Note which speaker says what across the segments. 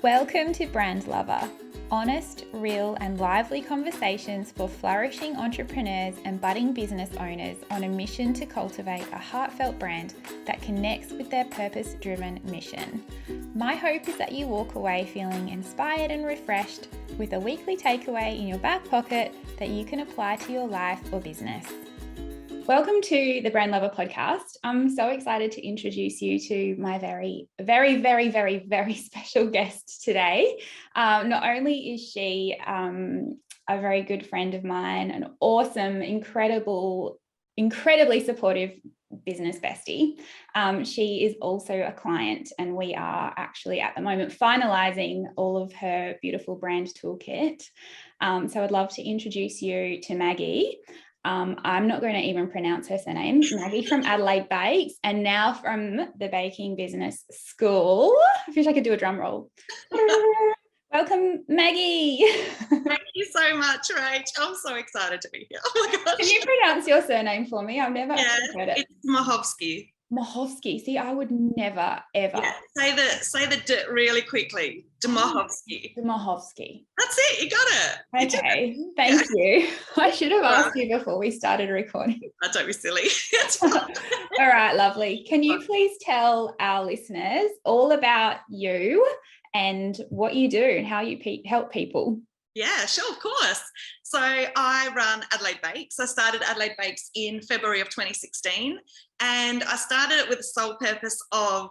Speaker 1: Welcome to Brand Lover, honest, real and lively conversations for flourishing entrepreneurs and budding business owners on a mission to cultivate a heartfelt brand that connects with their purpose-driven mission. My hope is that you walk away feeling inspired and refreshed with a weekly takeaway in your back pocket that you can apply to your life or business. Welcome to the Brand Lover podcast. I'm so excited to introduce you to my very special guest today. Not only is she a very good friend of mine, an awesome, incredibly supportive business bestie, she is also a client, and we are actually at the moment finalizing all of her beautiful brand toolkit. So I'd love to introduce you to Maggie. I'm not going to even pronounce her surname, Maggie from Adelaide Bakes, and now from the Baking Business School. I wish I could do a drum roll. Welcome, Maggie.
Speaker 2: Thank you so much, Rach. I'm so excited to be here. Oh my gosh.
Speaker 1: Can you pronounce your surname for me? I've never actually heard it.
Speaker 2: It's Dmochowski.
Speaker 1: Dmochowski. See, I would never, ever.
Speaker 2: Yeah. Say the D really quickly. Dmochowski.
Speaker 1: Dmochowski.
Speaker 2: That's it. You got it.
Speaker 1: Okay. Thank you. I should have asked you before we started recording.
Speaker 2: Don't be silly.
Speaker 1: All right, lovely. Can you please tell our listeners all about you and what you do and how you help people?
Speaker 2: Yeah, sure, of course. So I run Adelaide Bakes. I started Adelaide Bakes in February of 2016, and I started it with the sole purpose of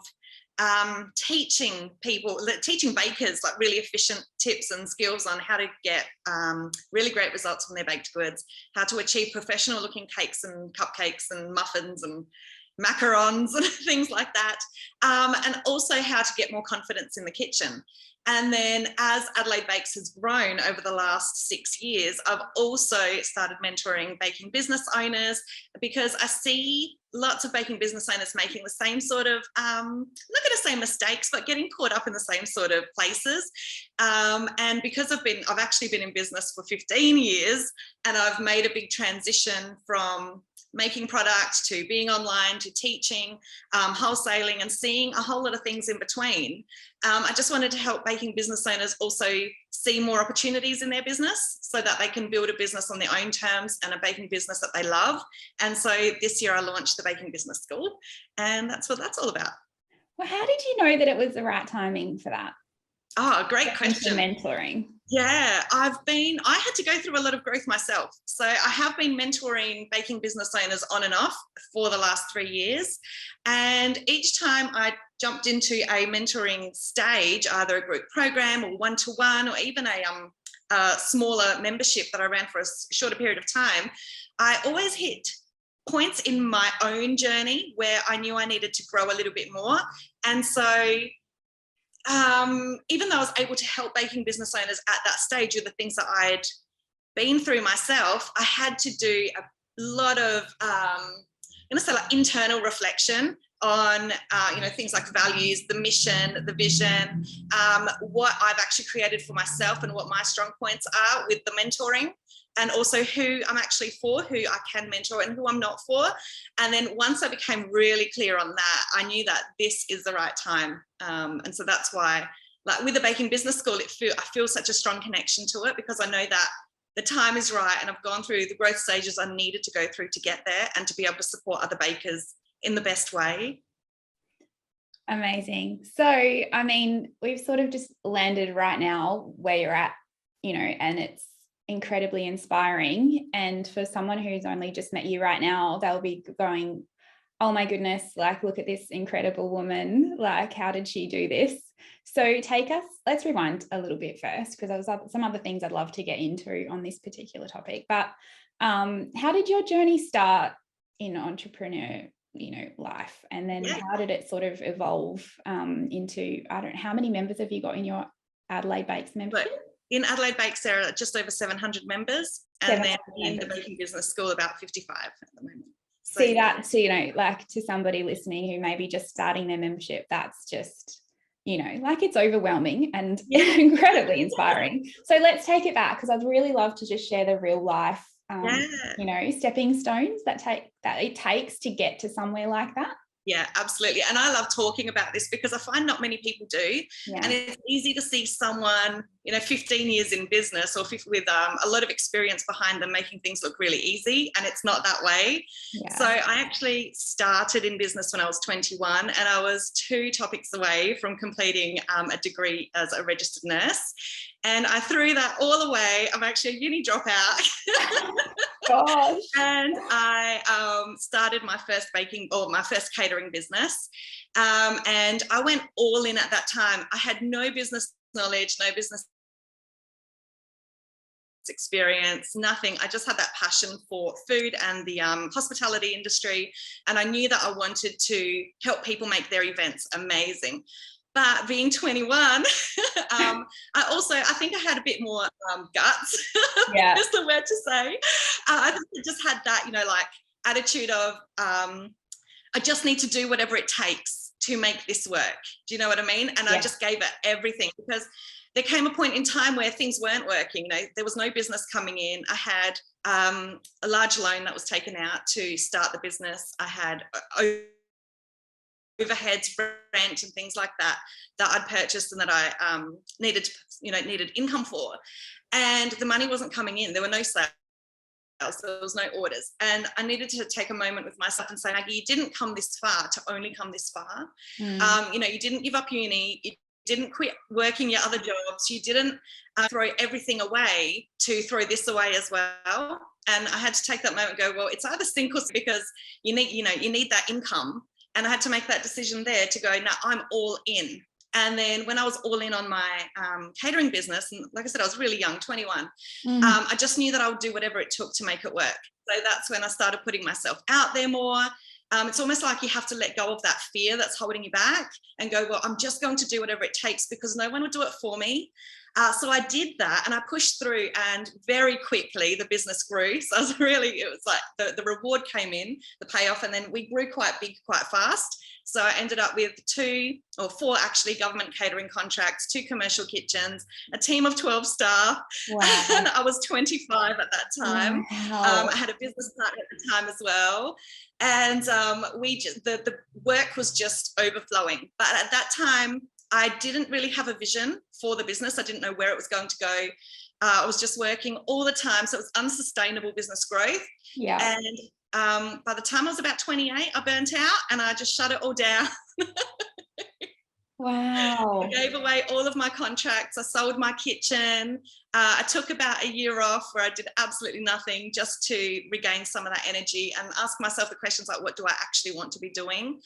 Speaker 2: teaching bakers like really efficient tips and skills on how to get really great results from their baked goods, how to achieve professional looking cakes and cupcakes and muffins and macarons and things like that, and also how to get more confidence in the kitchen. And then as Adelaide Bakes has grown over the last 6 years, I've also started mentoring baking business owners, because I see lots of baking business owners making the same sort of, I'm not going to say mistakes, but getting caught up in the same sort of places. And because I've actually been in business for 15 years, and I've made a big transition from making products to being online to teaching, wholesaling, and seeing a whole lot of things in between. I just wanted to help baking business owners also see more opportunities in their business so that they can build a business on their own terms and a baking business that they love. And so this year I launched the Baking Business School, and that's what that's all about.
Speaker 1: Well, how did you know that it was the right timing for that?
Speaker 2: Oh, great question.
Speaker 1: Mentoring.
Speaker 2: Yeah, I had to go through a lot of growth myself. So I have been mentoring baking business owners on and off for the last 3 years. And each time I jumped into a mentoring stage, either a group program or one-to-one, or even a smaller membership that I ran for a shorter period of time, I always hit points in my own journey where I knew I needed to grow a little bit more. And so even though I was able to help baking business owners at that stage with the things that I'd been through myself, I had to do a lot of, I'm going to say like internal reflection on, things like values, the mission, the vision, what I've actually created for myself and what my strong points are with the mentoring, and also who I'm actually for, who I can mentor and who I'm not for. And then once I became really clear on that, I knew that this is the right time. And so that's why, like with the Baking Business School, I feel such a strong connection to it, because I know that the time is right and I've gone through the growth stages I needed to go through to get there and to be able to support other bakers in the best way.
Speaker 1: Amazing. So, I mean, we've sort of just landed right now where you're at, and it's incredibly inspiring. And for someone who's only just met you right now, they'll be going, oh my goodness, like, look at this incredible woman. Like, how did she do this? So let's rewind a little bit first, because there was some other things I'd love to get into on this particular topic. But how did your journey start in entrepreneur, life? And then how did it sort of evolve into, how many members have you got in your Adelaide Bakes membership?
Speaker 2: In Adelaide Bakes, there are just over 700 members, and then in the Baking Business School, about 55 at the moment. So,
Speaker 1: like to somebody listening who may be just starting their membership, that's just, like, it's overwhelming and incredibly inspiring. So let's take it back, because I'd really love to just share the real life, stepping stones that it takes to get to somewhere like that.
Speaker 2: Yeah, absolutely. And I love talking about this because I find not many people do.
Speaker 1: Yeah.
Speaker 2: And it's easy to see someone, 15 years in business or with a lot of experience behind them making things look really easy. And it's not that way.
Speaker 1: Yeah.
Speaker 2: So I actually started in business when I was 21, and I was 2 topics away from completing a degree as a registered nurse. And I threw that all away. I'm actually a uni dropout.
Speaker 1: Gosh.
Speaker 2: And I started my first my first catering business. And I went all in at that time. I had no business knowledge, no business experience, nothing. I just had that passion for food and the hospitality industry. And I knew that I wanted to help people make their events amazing. But being 21, I think I had a bit more guts,
Speaker 1: Yeah.
Speaker 2: is the word to say. I think I just had that, attitude of I just need to do whatever it takes to make this work. Do you know what I mean? And I just gave it everything, because there came a point in time where things weren't working. There was no business coming in. I had a large loan that was taken out to start the business. I had overheads, rent, and things like that I'd purchased and that I needed income for, and the money wasn't coming in. There were no sales, there was no orders, and I needed to take a moment with myself and say, Maggie, you didn't come this far to only come this far. You didn't give up uni, you didn't quit working your other jobs, you didn't throw everything away to throw this away as well. And I had to take that moment and go, well, it's either sink or swim, because you need that income. And I had to make that decision there to go, no, I'm all in. And then when I was all in on my catering business, and like I said, I was really young, 21, I just knew that I would do whatever it took to make it work. So that's when I started putting myself out there more. It's almost like you have to let go of that fear that's holding you back and go, well, I'm just going to do whatever it takes, because no one would do it for me. So I did that, and I pushed through, and very quickly the business grew. So it was like the reward came in, the payoff, and then we grew quite big, quite fast. So I ended up with 4 actually government catering contracts, 2 commercial kitchens, a team of 12 staff.
Speaker 1: Wow.
Speaker 2: And I was 25 at that time.
Speaker 1: Wow.
Speaker 2: I had a business partner at the time as well. And the work was just overflowing. But at that time, I didn't really have a vision for the business. I didn't know where it was going to go. I was just working all the time. So it was unsustainable business growth.
Speaker 1: Yeah.
Speaker 2: And by the time I was about 28, I burnt out and I just shut it all down.
Speaker 1: Wow.
Speaker 2: I gave away all of my contracts. I sold my kitchen. I took about a year off where I did absolutely nothing, just to regain some of that energy and ask myself the questions like, what do I actually want to be doing?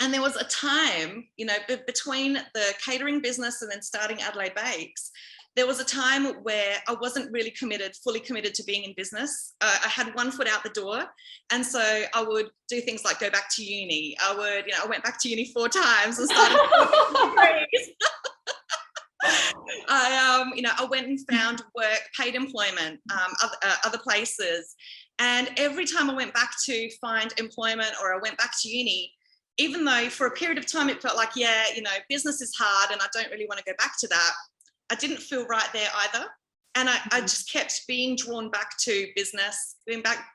Speaker 2: And there was a time, between the catering business and then starting Adelaide Bakes, there was a time where I wasn't really fully committed to being in business. I had one foot out the door. And so I would do things like go back to uni. I went back to uni 4 times and started degrees. I went and found work, paid employment, other places. And every time I went back to find employment or I went back to uni, even though for a period of time it felt like, business is hard and I don't really want to go back to that, I didn't feel right there either. And I just kept being drawn back to business,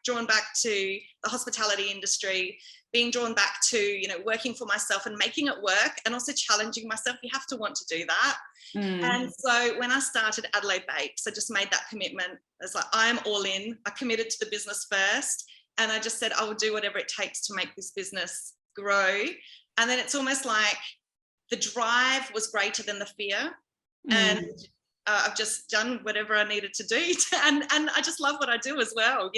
Speaker 2: drawn back to the hospitality industry, being drawn back to, working for myself and making it work, and also challenging myself. You have to want to do that. And so when I started Adelaide Bakes, I just made that commitment. It's like, I'm all in. I committed to the business first. And I just said, I will do whatever it takes to make this business grow. And then it's almost like the drive was greater than the fear. And I've just done whatever I needed to do. And I just love what I do as well.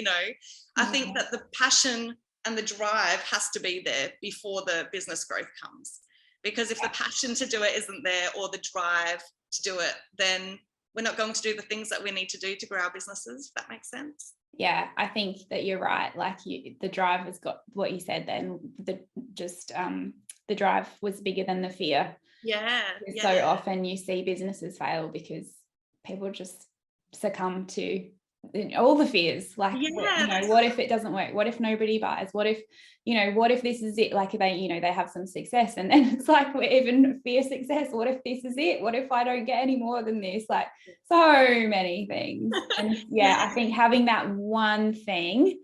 Speaker 2: I think that the passion and the drive has to be there before the business growth comes. Because if the passion to do it isn't there, or the drive to do it, then we're not going to do the things that we need to do to grow our businesses, if that makes sense.
Speaker 1: Yeah, I think that you're right. Like the drive has got what you said then, the drive was bigger than the fear.
Speaker 2: Yeah.
Speaker 1: So often you see businesses fail because people just succumb to all the fears. Like, what if it doesn't work? What if nobody buys? What if this is it? Like they have some success, and then it's like, we're even fear success. What if this is it? What if I don't get any more than this? Like, so many things. And I think having that one thing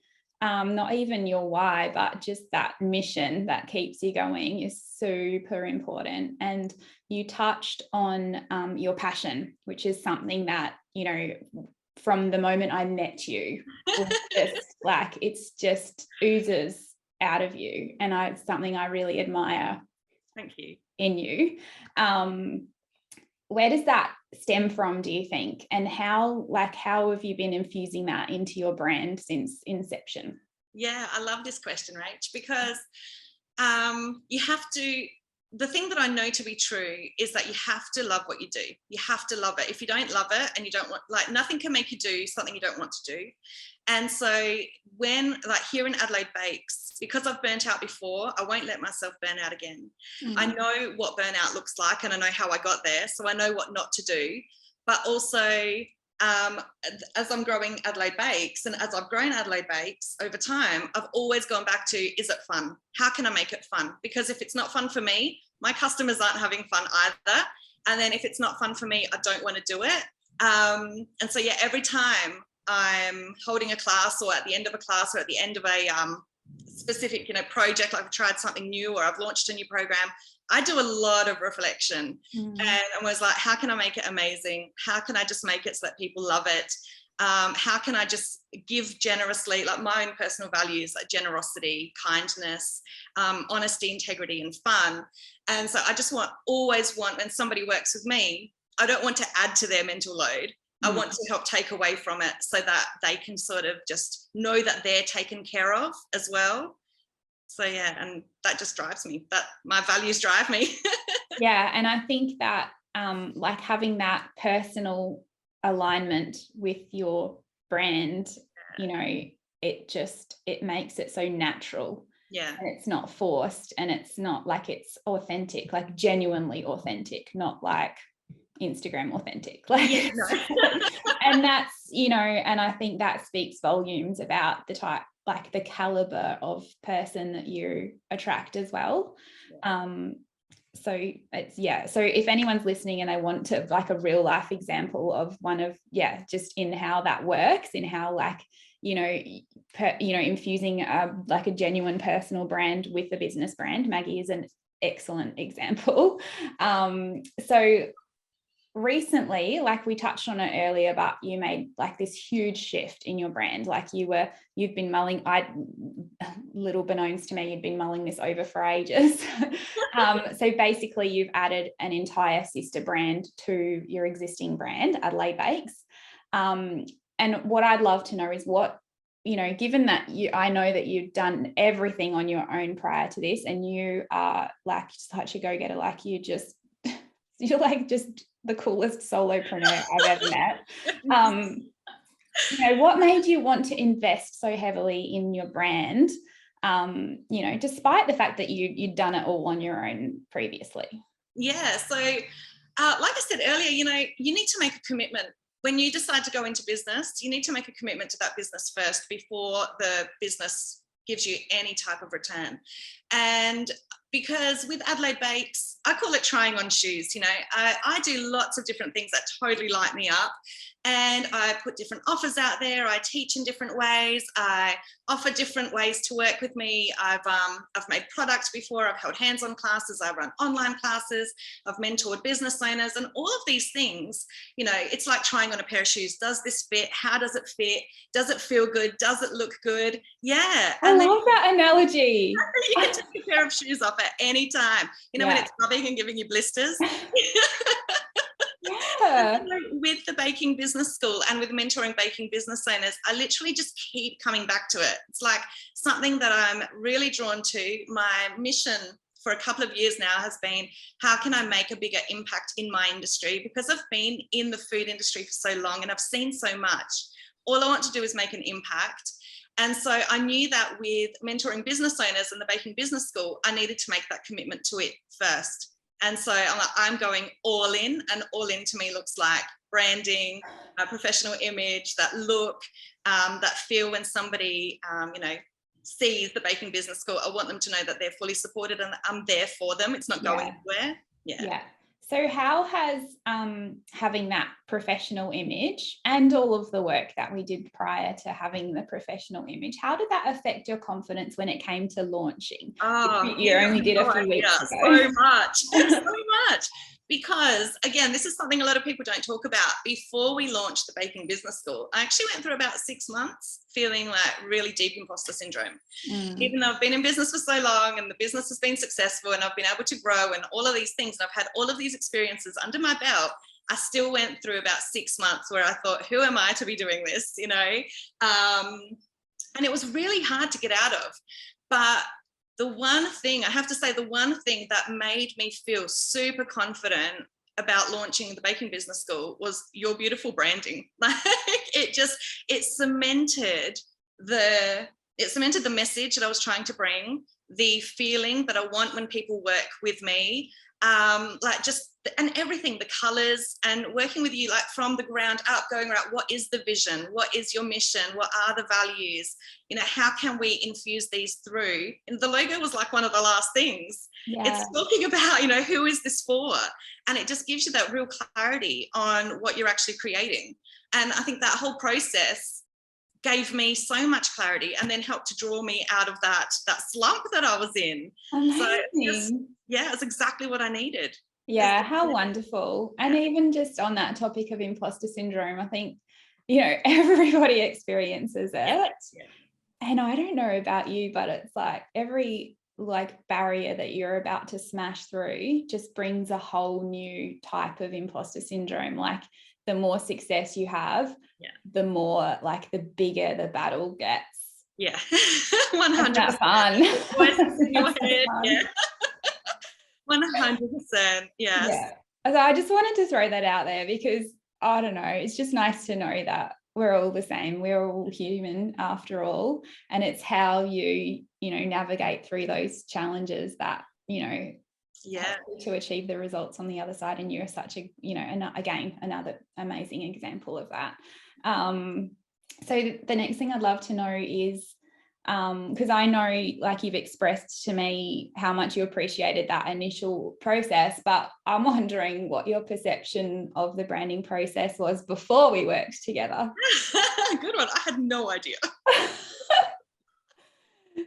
Speaker 1: not even your why, but just that mission that keeps you going is super important. And you touched on your passion, which is something that, you know, from the moment I met you, was just like, it's just oozes out of you. And it's something I really admire.
Speaker 2: Thank you.
Speaker 1: In you. Where does that stem from, do you think? And how have you been infusing that into your brand since inception?
Speaker 2: Yeah, I love this question, Rach, because you have to, the thing that I know to be true is that you have to love what you do. You have to love it. If you don't love it and you don't want, like, nothing can make you do something you don't want to do. And so when, like, here in Adelaide Bakes, because I've burnt out before, I won't let myself burn out again. I know what burnout looks like and I know how I got there. So I know what not to do. But also, as I'm growing Adelaide Bakes and as I've grown Adelaide Bakes over time, I've always gone back to, is it fun? How can I make it fun? Because if it's not fun for me, my customers aren't having fun either. And then if it's not fun for me, I don't want to do it. And so, yeah, every time I'm holding a class or at the end of a class or at the end of a specific, project, like I've tried something new or I've launched a new program, I do a lot of reflection and I was like, how can I make it amazing? How can I just make it so that people love it? How can I just give generously, like my own personal values, like generosity, kindness, honesty, integrity, and fun. And so I just always want, when somebody works with me, I don't want to add to their mental load. I want to help take away from it so that they can sort of just know that they're taken care of as well. So, yeah, and that just drives me. That my values drive me.
Speaker 1: Yeah, and I think that like having that personal alignment with your brand, it makes it so natural.
Speaker 2: Yeah.
Speaker 1: And it's not forced and it's not like, it's authentic, like genuinely authentic, not like Instagram authentic. Like,
Speaker 2: yeah, no.
Speaker 1: and that's, and I think that speaks volumes about the type, like the caliber of person that you attract as well. So if anyone's listening and they want to, like, a real life example of one of, just in how that works, in how, like, infusing like a genuine personal brand with a business brand, Maggie is an excellent example. So recently, like we touched on it earlier, but you made like this huge shift in your brand. Like you've been mulling, little beknownst to me, you'd been mulling this over for ages. So basically you've added an entire sister brand to your existing brand, Adelaide Bakes. And what I'd love to know is what, given that I know that you've done everything on your own prior to this, and you are like such a go-getter, like you're like just the coolest solopreneur I've ever met. What made you want to invest so heavily in your brand, despite the fact that you'd done it all on your own previously?
Speaker 2: Yeah, so like I said earlier, you need to make a commitment. When you decide to go into business, you need to make a commitment to that business first before the business gives you any type of return. And because with Adelaide Bakes, I call it trying on shoes. I do lots of different things that totally light me up. And I put different offers out there. I teach in different ways. I offer different ways to work with me. I've made products before. I've held hands-on classes. I run online classes. I've mentored business owners, and all of these things. It's like trying on a pair of shoes. Does this fit? How does it fit? Does it feel good? Does it look good? Yeah.
Speaker 1: I love that analogy.
Speaker 2: You can take a pair of shoes off at any time. When it's rubbing and giving you blisters.
Speaker 1: Yeah.
Speaker 2: With the baking business school and with mentoring baking business owners, I literally just keep coming back to it. It's like something that I'm really drawn to. My mission for a couple of years now has been, how can I make a bigger impact in my industry? Because I've been in the food industry for so long and I've seen so much. All I want to do is make an impact. And so I knew that with mentoring business owners and the baking business school, I needed to make that commitment to it first. And so I'm going all in, and all in to me looks like branding, a professional image, that look, that feel when somebody, sees the baking business school. I want them to know that they're fully supported and I'm there for them. It's not going anywhere. Yeah.
Speaker 1: So how has having that professional image and all of the work that we did prior to having the professional image, how did that affect your confidence when it came to launching?
Speaker 2: Oh,
Speaker 1: You only did a
Speaker 2: no
Speaker 1: few weeks
Speaker 2: idea.
Speaker 1: ago.
Speaker 2: So much, so much. Because again, this is something a lot of people don't talk about. Before we launched the Baking Business School, I actually went through about 6 months feeling like really deep imposter syndrome. Even though I've been in business for so long and the business has been successful and I've been able to grow and all of these things, and I've had all of these experiences under my belt, I still went through about 6 months where I thought, who am I to be doing this, you know? And it was really hard to get out of. But the one thing, I have to say, the one thing that made me feel super confident about launching the Baking Business School was your beautiful branding. Like it cemented the message that I was trying to bring, the feeling that I want when people work with me, and everything, the colors, and working with you like from the ground up, going right, what is the vision, what is your mission, what are the values, you know, how can we infuse these through? And the logo was like one of the last things. It's talking about, you know, who is this for, and it just gives you that real clarity on what you're actually creating. And I think that whole process gave me so much clarity and then helped to draw me out of that slump that I was in.
Speaker 1: Amazing.
Speaker 2: It's exactly what I needed.
Speaker 1: Yeah, how wonderful. And even just on that topic of imposter syndrome, I think, you know, everybody experiences it. And I don't know about you, but it's like every like barrier that you're about to smash through just brings a whole new type of imposter syndrome. Like the more success you have, the more, like, the bigger the battle gets.
Speaker 2: 100%.
Speaker 1: Fun.
Speaker 2: Voices in your head. 100%.
Speaker 1: Yeah. So I just wanted to throw that out there because I don't know, it's just nice to know that we're all the same. We're all human after all. And it's how you navigate through those challenges that, to achieve the results on the other side. And you're such a, again, another amazing example of that. So the next thing I'd love to know is, because I know, like, you've expressed to me how much you appreciated that initial process, but I'm wondering what your perception of the branding process was before we worked together.
Speaker 2: Good one. I had no idea.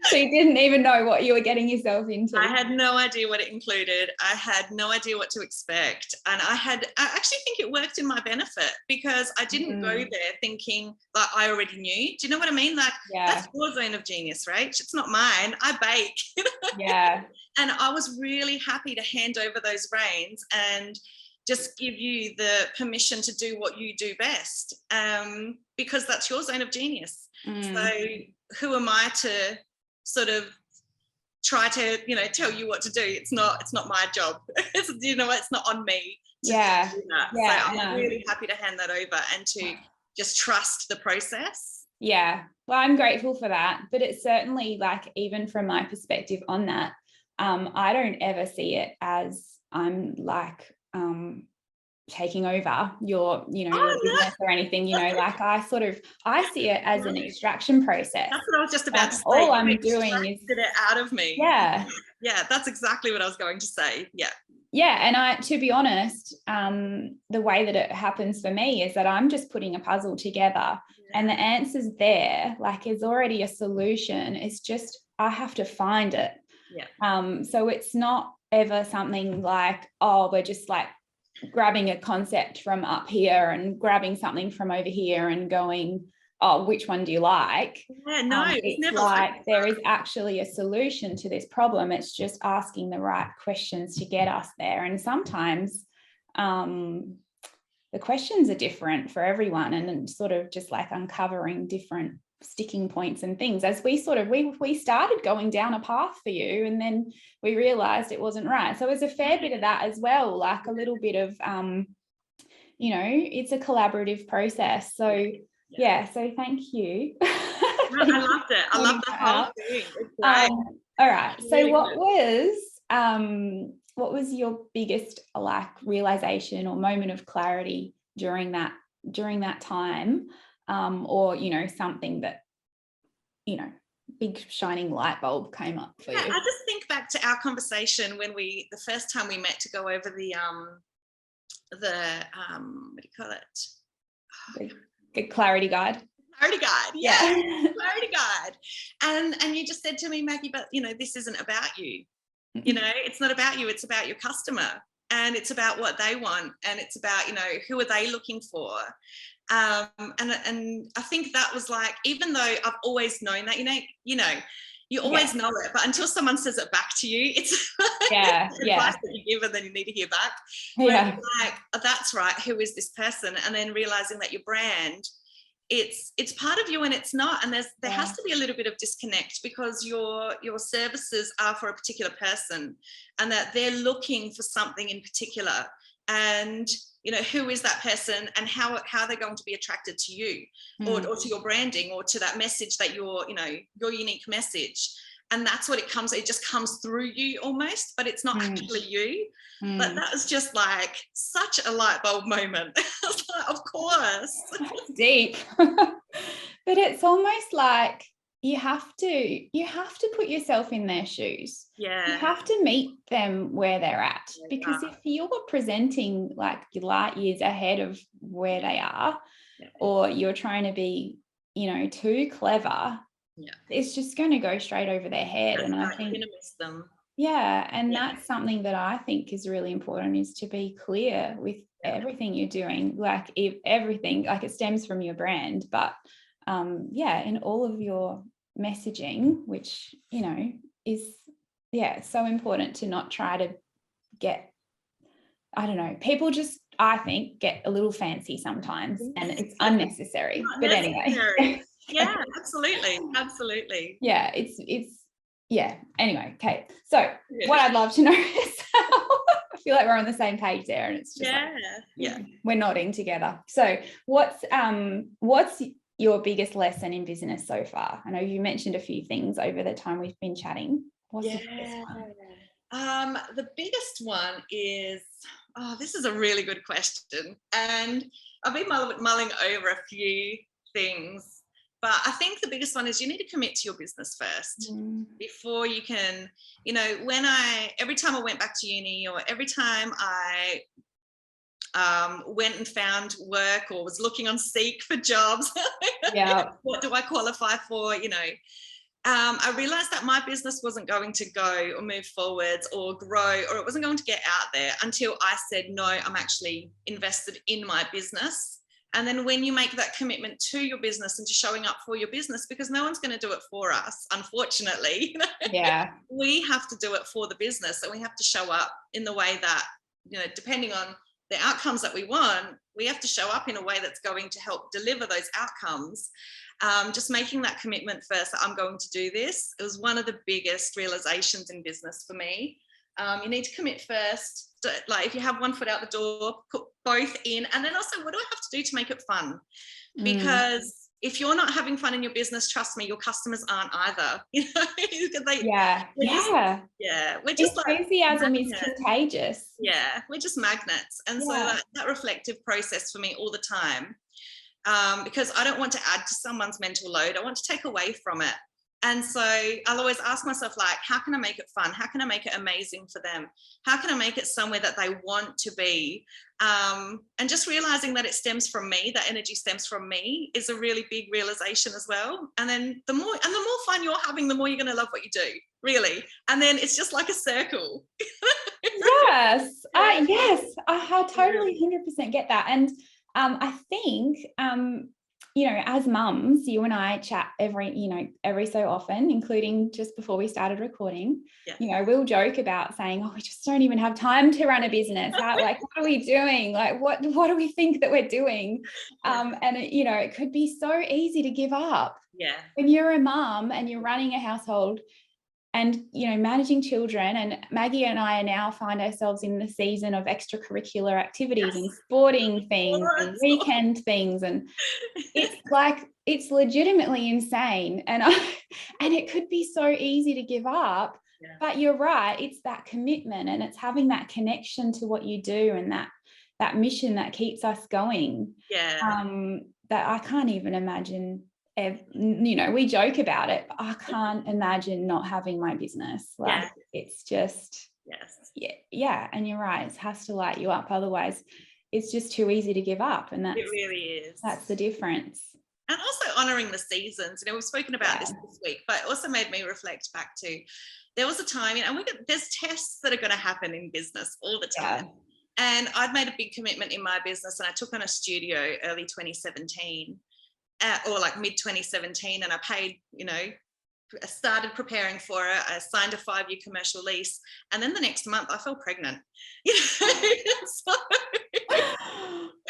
Speaker 1: So you didn't even know what you were getting yourself into?
Speaker 2: I had no idea what it included. I had no idea what to expect. And I actually think it worked in my benefit because I didn't go there thinking like I already knew. Do you know what I mean? Like, that's your zone of genius, right? It's not mine. I bake. And I was really happy to hand over those reins and just give you the permission to do what you do best, because that's your zone of genius. So who am I to sort of try to, tell you what to do? It's not my job. It's not on me to do that. So I'm really happy to hand that over and to just trust the process.
Speaker 1: Well, I'm grateful for that, but it's certainly, like, even from my perspective on that, I don't ever see it as I'm like taking over your business or anything, like I see it as an extraction process.
Speaker 2: That's what I was just about to say.
Speaker 1: All I'm doing is
Speaker 2: get it out of me. That's exactly what I was going to say.
Speaker 1: And to be honest, the way that it happens for me is that I'm just putting a puzzle together and the answer's there, like, is already a solution. It's just I have to find it. So it's not ever something like, oh, we're just like grabbing a concept from up here and grabbing something from over here and going, oh, which one do you like? It's never like there is actually a solution to this problem. It's just asking the right questions to get us there. And sometimes the questions are different for everyone, and sort of just like uncovering different sticking points and things as we started going down a path for you, and then we realized it wasn't right. So there's a fair bit of that as well, like a little bit of it's a collaborative process. So so thank you.
Speaker 2: I loved it. I loved the whole thing. It's great.
Speaker 1: All right, so what was your biggest, like, realization or moment of clarity during that time? Or something that big shining light bulb came up for you?
Speaker 2: I just think back to our conversation when the first time we met to go over what do you call it?
Speaker 1: The clarity guide.
Speaker 2: Clarity guide,
Speaker 1: Yeah.
Speaker 2: clarity guide. And you just said to me, Maggie, but this isn't about you. It's not about you, it's about your customer, and it's about what they want, and it's about, who are they looking for. And I think that was like, even though I've always known that, you always know it, but until someone says it back to you, it's advice that you give and then you need to hear back. Where you're like, oh, that's right, who is this person? And then realizing that your brand, it's part of you and it's not, and there has to be a little bit of disconnect, because your services are for a particular person, and that they're looking for something in particular, and who is that person, and how they're going to be attracted to you, or to your branding, or to that message that your unique message. And that's what it just comes through you almost, but it's not actually you. But that was just like such a light bulb moment. I was like, of course.
Speaker 1: That's deep. But it's almost like you have to put yourself in their shoes.
Speaker 2: Yeah.
Speaker 1: You have to meet them where they're at, because if you're presenting like you're light years ahead of where they are, or you're trying to be, too clever, it's just going to go straight over their head. And I think
Speaker 2: you're going to miss them.
Speaker 1: That's something that I think is really important, is to be clear with everything you're doing. Like everything, like it stems from your brand, but in all of your messaging, which is so important to not try to get, I don't know, people just, I think, get a little fancy sometimes, and it's unnecessary. But anyway.
Speaker 2: Yeah, absolutely.
Speaker 1: Anyway, Kate, so what I'd love to know is I feel like we're on the same page there, and it's just we're nodding together. So what's your biggest lesson in business so far? I know you mentioned a few things over the time we've been chatting. What's the biggest one?
Speaker 2: The biggest one is, this is a really good question, and I've been mulling over a few things. But I think the biggest one is you need to commit to your business first before you can, every time I went back to uni, or every time I went and found work, or was looking on Seek for jobs, what do I qualify for, I realized that my business wasn't going to go or move forwards or grow, or it wasn't going to get out there until I said, no, I'm actually invested in my business. And then when you make that commitment to your business and to showing up for your business, because no one's going to do it for us, unfortunately, we have to do it for the business, and we have to show up in the way that, depending on the outcomes that we want, we have to show up in a way that's going to help deliver those outcomes. Just making that commitment first, that I'm going to do this, it was one of the biggest realizations in business for me. You need to commit first. Like if you have one foot out the door, put both in. And then also, what do I have to do to make it fun? Because if you're not having fun in your business, trust me, your customers aren't either. We're just
Speaker 1: enthusiasm is contagious.
Speaker 2: Yeah, we're just magnets. And so that reflective process for me all the time, because I don't want to add to someone's mental load. I want to take away from it. And so I'll always ask myself, like, how can I make it fun? How can I make it amazing for them? How can I make it somewhere that they want to be? And just realizing that it stems from me, that energy stems from me, is a really big realization as well. And then the more fun you're having, the more you're going to love what you do, really. And then it's just like a circle.
Speaker 1: Yes, I totally 100% get that. And I think as mums, you and I chat every so often, including just before we started recording. We'll joke about saying, we just don't even have time to run a business. What are we doing? Like, what do we think that we're doing? And it could be so easy to give up. When you're a mum and you're running a household and managing children, and Maggie and I now find ourselves in the season of extracurricular activities and sporting things and weekend things, and it's like, it's legitimately insane, and it could be so easy to give up. But you're right, it's that commitment, and it's having that connection to what you do, and that mission that keeps us going. That I can't even imagine. We joke about it, but I can't imagine not having my business. It's just, and you're right, it has to light you up. Otherwise, it's just too easy to give up. And
Speaker 2: It really is.
Speaker 1: that's the difference.
Speaker 2: And also honouring the seasons. We've spoken about this week, but it also made me reflect back to, there was a time, and there's tests that are going to happen in business all the time. Yeah. And I'd made a big commitment in my business, and I took on a studio early 2017, or like mid 2017, and I paid, I started preparing for it. I signed a 5-year commercial lease, and then the next month I fell pregnant. So,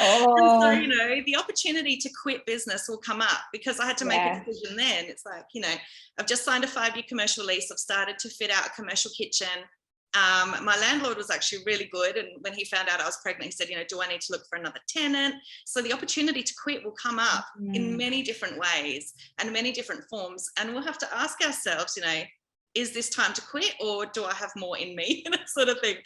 Speaker 2: and so, the opportunity to quit business will come up, because I had to make a decision then. It's like, I've just signed a 5-year commercial lease. I've started to fit out a commercial kitchen. My landlord was actually really good, and when he found out I was pregnant, he said, do I need to look for another tenant? So the opportunity to quit will come up in many different ways and many different forms, and we'll have to ask ourselves, is this time to quit, or do I have more in me? Sort of thing.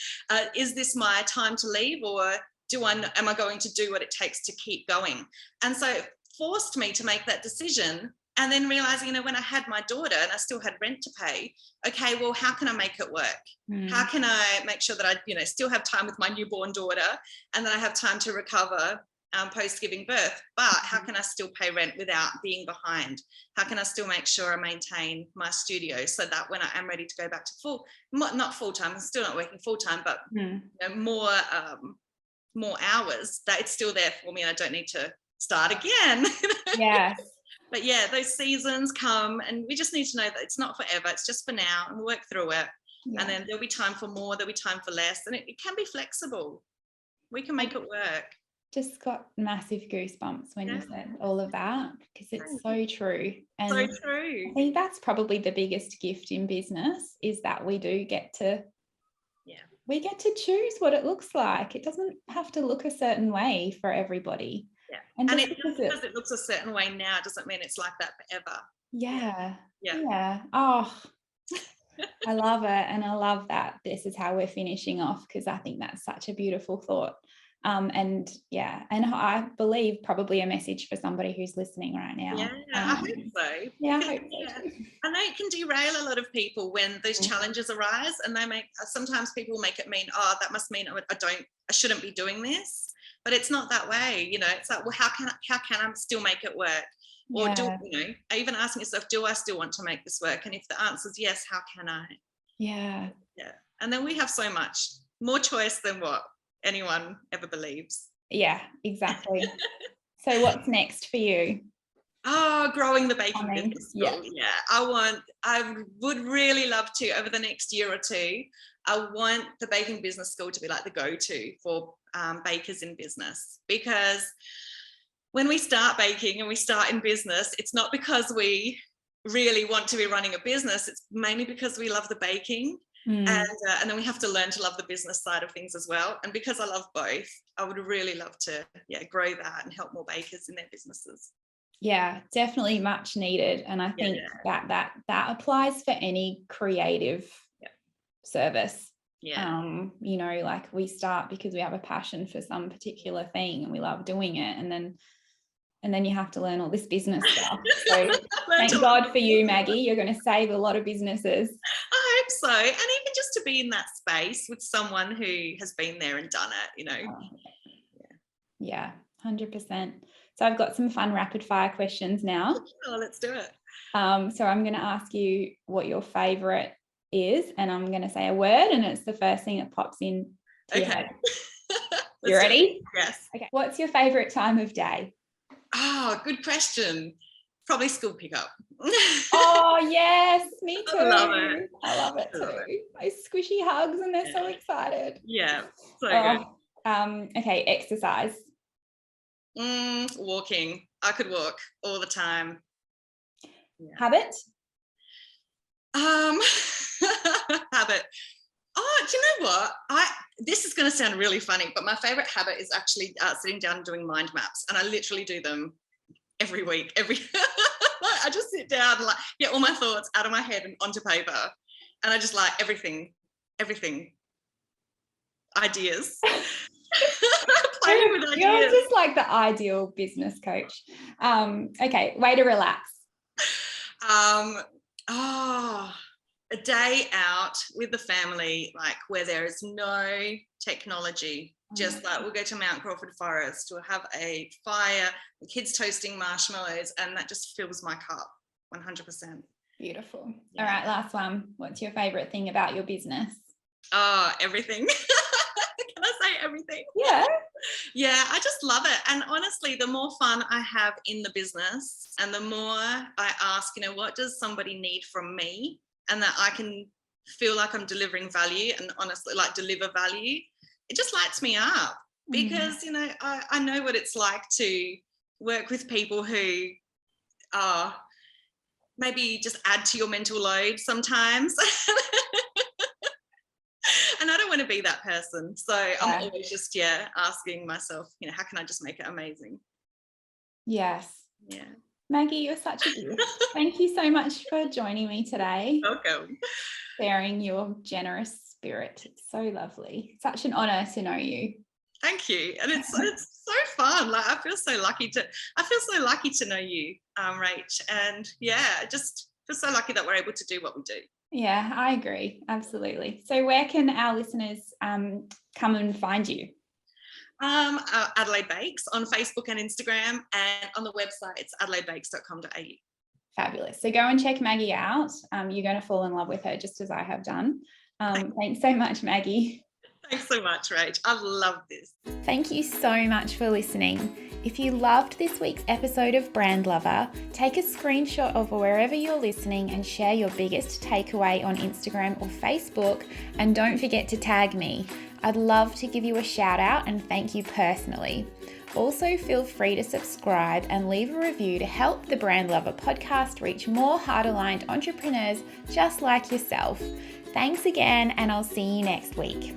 Speaker 2: Is this my time to leave, or am I going to do what it takes to keep going? And so it forced me to make that decision. And then realizing, when I had my daughter and I still had rent to pay, okay, well, how can I make it work? How can I make sure that I, still have time with my newborn daughter, and then I have time to recover post giving birth? But how can I still pay rent without being behind? How can I still make sure I maintain my studio, so that when I am ready to go back to not full time, I'm still not working full time, but more hours, that it's still there for me and I don't need to start again.
Speaker 1: Yes.
Speaker 2: But yeah, those seasons come, and we just need to know that it's not forever. It's just for now, and we'll work through it. And then there'll be time for more, there'll be time for less, and it can be flexible. We can make it work.
Speaker 1: Just got massive goosebumps when you said all of that, because it's so true. And
Speaker 2: so true.
Speaker 1: I think that's probably the biggest gift in business, is that we do get to we get to choose what it looks like. It doesn't have to look a certain way for everybody.
Speaker 2: Yeah. And because it looks a certain way now doesn't mean it's like that forever.
Speaker 1: Yeah. Oh, I love it. And I love that this is how we're finishing off, because I think that's such a beautiful thought. And I believe probably a message for somebody who's listening right now.
Speaker 2: Yeah, I hope so.
Speaker 1: Yeah, I hope so too.
Speaker 2: I know it can derail a lot of people when those challenges arise, and sometimes people make it mean, that must mean I shouldn't be doing this. But it's not that way, it's like, well, how can I still make it work? Or even asking yourself, do I still want to make this work? And if the answer is yes, how can I? Yeah. And then we have so much more choice than what anyone ever believes. Yeah, exactly. So what's next for you? Growing the baking business school. I would really love to, over the next year or two, I want the baking business school to be like the go-to for bakers in business, because when we start baking and we start in business, it's not because we really want to be running a business, it's mainly because we love the baking. And then we have to learn to love the business side of things as well. And because I love both, I would really love to grow that and help more bakers in their businesses. Yeah, definitely much needed. And I think that applies for any creative service. Like we start because we have a passion for some particular thing and we love doing it, and then you have to learn all this business stuff. So thank God for you, Maggie. You're going to save a lot of businesses. I hope so. And even just to be in that space with someone who has been there and done it, Yeah, 100%. So I've got some fun rapid fire questions now. Oh, let's do it. So I'm going to ask you what your favourite is, and I'm going to say a word, and it's the first thing that pops in to your head. You ready? Yes. Okay. What's your favourite time of day? Good question. Probably school pickup. Oh, yes, me too. I love it too. Those squishy hugs, and they're so excited. Yeah, so good. Okay, exercise. Walking. I could walk all the time. Yeah. Habit? Habit. Oh, do you know what? This is going to sound really funny, but my favorite habit is actually sitting down and doing mind maps, and I literally do them every week. I just sit down and get all my thoughts out of my head and onto paper, and I just everything, ideas. Playing with ideas. You're just like the ideal business coach. Okay, way to relax. A day out with the family, where there is no technology just like we'll go to Mount Crawford Forest, we'll have a fire, the kids toasting marshmallows, and that just fills my cup 100%.
Speaker 1: Beautiful.
Speaker 2: Yeah.
Speaker 1: All right, last one. What's your favorite thing about your business?
Speaker 2: Oh, everything. Can I say everything?
Speaker 1: Yeah.
Speaker 2: Yeah, I just love it. And honestly, the more fun I have in the business and the more I ask, what does somebody need from me, and that I can feel like I'm delivering value and honestly like deliver value, it just lights me up because, I know what it's like to work with people who are maybe just add to your mental load sometimes. And I don't want to be that person. So I'm always just, asking myself, how can I just make it amazing?
Speaker 1: Yes.
Speaker 2: Yeah.
Speaker 1: Maggie, you're such a gift. Thank you so much for joining me today.
Speaker 2: Welcome.
Speaker 1: Sharing your generous spirit. It's so lovely. Such an honour to know you.
Speaker 2: Thank you. And it's so fun. Like I feel so lucky to know you, Rach. And I just feel so lucky that we're able to do what we do.
Speaker 1: Yeah, I agree. Absolutely. So where can our listeners come and find you?
Speaker 2: Adelaide Bakes on Facebook and Instagram, and on the website it's adelaidebakes.com.au.
Speaker 1: Fabulous. So go and check Maggie out. You're going to fall in love with her just as I have done. Thanks so much, Maggie.
Speaker 2: Thanks so much, Rach. I love this.
Speaker 1: Thank you so much for listening. If you loved this week's episode of Brand Lover, take a screenshot of wherever you're listening and share your biggest takeaway on Instagram or Facebook, and don't forget to tag me. I'd love to give you a shout out and thank you personally. Also, feel free to subscribe and leave a review to help the Brand Lover podcast reach more heart-aligned entrepreneurs just like yourself. Thanks again, and I'll see you next week.